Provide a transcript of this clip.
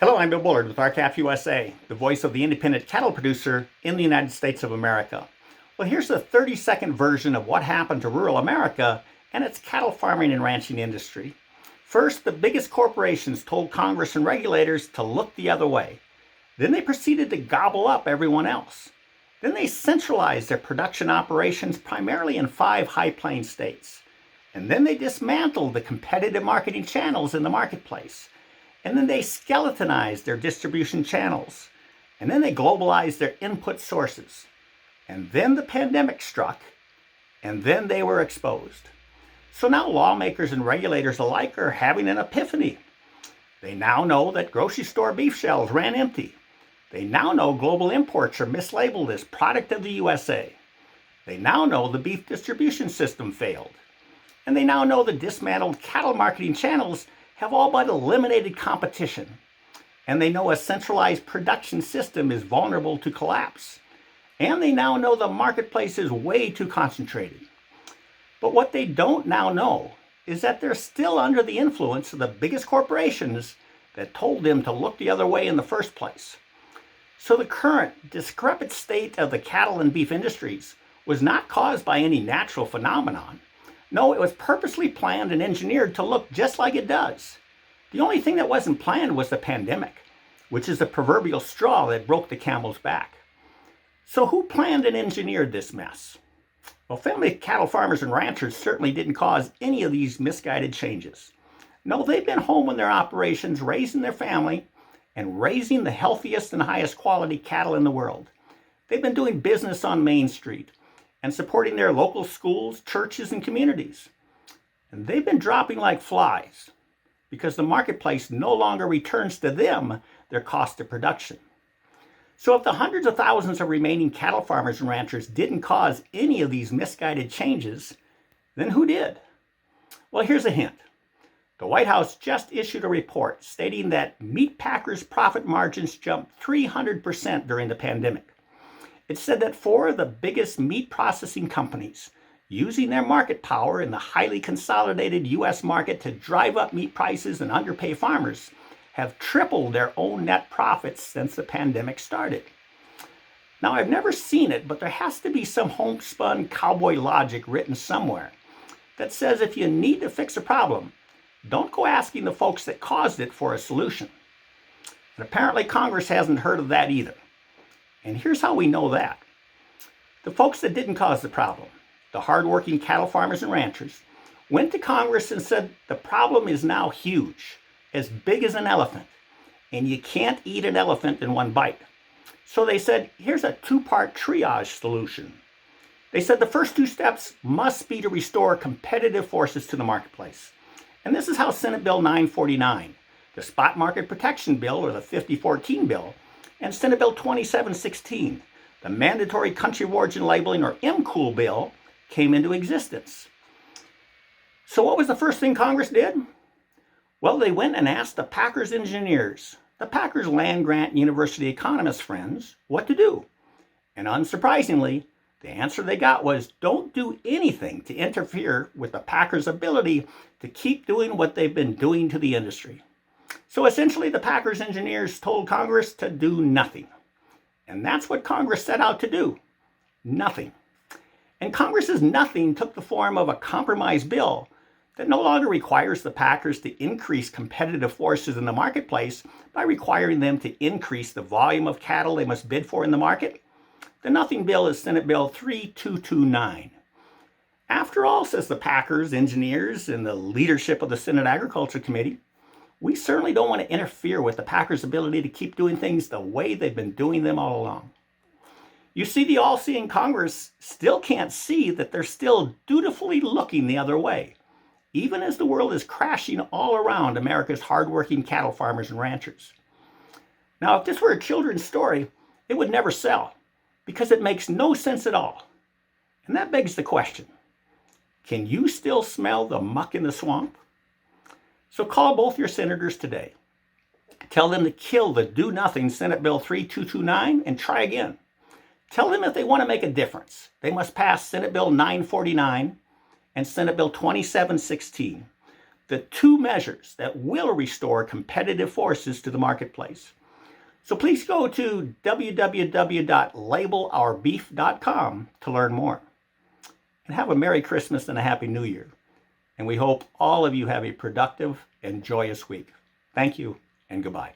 Hello, I'm Bill Bullard with RCAF USA, the voice of the independent cattle producer in the United States of America. Well, here's the 30-second version of what happened to rural America and its cattle farming and ranching industry. First, the biggest corporations told Congress and regulators to look the other way. Then they proceeded to gobble up everyone else. Then they centralized their production operations primarily in 5 high plains states. And then they dismantled the competitive marketing channels in the marketplace. And then they skeletonized their distribution channels. And then they globalized their input sources. And then the pandemic struck. And then they were exposed. So now lawmakers and regulators alike are having an epiphany. They now know that grocery store beef shelves ran empty. They now know global imports are mislabeled as product of the USA. They now know the beef distribution system failed. And they now know the dismantled cattle marketing channels have all but eliminated competition. And they know a centralized production system is vulnerable to collapse. And they now know the marketplace is way too concentrated. But what they don't now know is that they're still under the influence of the biggest corporations that told them to look the other way in the first place. So the current discrepant state of the cattle and beef industries was not caused by any natural phenomenon. No, it was purposely planned and engineered to look just like it does. The only thing that wasn't planned was the pandemic, which is the proverbial straw that broke the camel's back. So who planned and engineered this mess? Well, family cattle farmers and ranchers certainly didn't cause any of these misguided changes. No, they've been home in their operations, raising their family and raising the healthiest and highest quality cattle in the world. They've been doing business on Main Street and supporting their local schools, churches, and communities. And they've been dropping like flies because the marketplace no longer returns to them their cost of production. So if the hundreds of thousands of remaining cattle farmers and ranchers didn't cause any of these misguided changes, then who did? Well, here's a hint. The White House just issued a report stating that meat packers' profit margins jumped 300% during the pandemic. It said that 4 of the biggest meat processing companies, using their market power in the highly consolidated U.S. market to drive up meat prices and underpay farmers, have tripled their own net profits since the pandemic started. Now, I've never seen it, but there has to be some homespun cowboy logic written somewhere that says if you need to fix a problem, don't go asking the folks that caused it for a solution. And apparently Congress hasn't heard of that either. And here's how we know that. The folks that didn't cause the problem, the hardworking cattle farmers and ranchers, went to Congress and said the problem is now huge, as big as an elephant, and you can't eat an elephant in one bite. So they said, here's a 2-part triage solution. They said the first 2 steps must be to restore competitive forces to the marketplace. And this is how Senate Bill 949, the Spot Market Protection Bill, or the 5014 bill, and Senate Bill 2716, the Mandatory Country of Origin Labeling, or MCOOL bill, came into existence. So what was the first thing Congress did? Well, they went and asked the Packers engineers, the Packers land-grant university economist friends, what to do. And unsurprisingly, the answer they got was, don't do anything to interfere with the Packers' ability to keep doing what they've been doing to the industry. So essentially, the Packers engineers told Congress to do nothing. And that's what Congress set out to do. Nothing. And Congress's nothing took the form of a compromise bill that no longer requires the Packers to increase competitive forces in the marketplace by requiring them to increase the volume of cattle they must bid for in the market. The nothing bill is Senate Bill 3229. After all, says the Packers engineers and the leadership of the Senate Agriculture Committee, we certainly don't want to interfere with the Packers' ability to keep doing things the way they've been doing them all along. You see, the all-seeing Congress still can't see that they're still dutifully looking the other way, even as the world is crashing all around America's hardworking cattle farmers and ranchers. Now, if this were a children's story, it would never sell, because it makes no sense at all. And that begs the question, can you still smell the muck in the swamp? So call both your senators today. Tell them to kill the do-nothing Senate Bill 3229 and try again. Tell them if they want to make a difference, they must pass Senate Bill 949 and Senate Bill 2716. the two measures that will restore competitive forces to the marketplace. So please go to www.labelourbeef.com to learn more. And have a Merry Christmas and a Happy New Year. And we hope all of you have a productive and joyous week. Thank you and goodbye.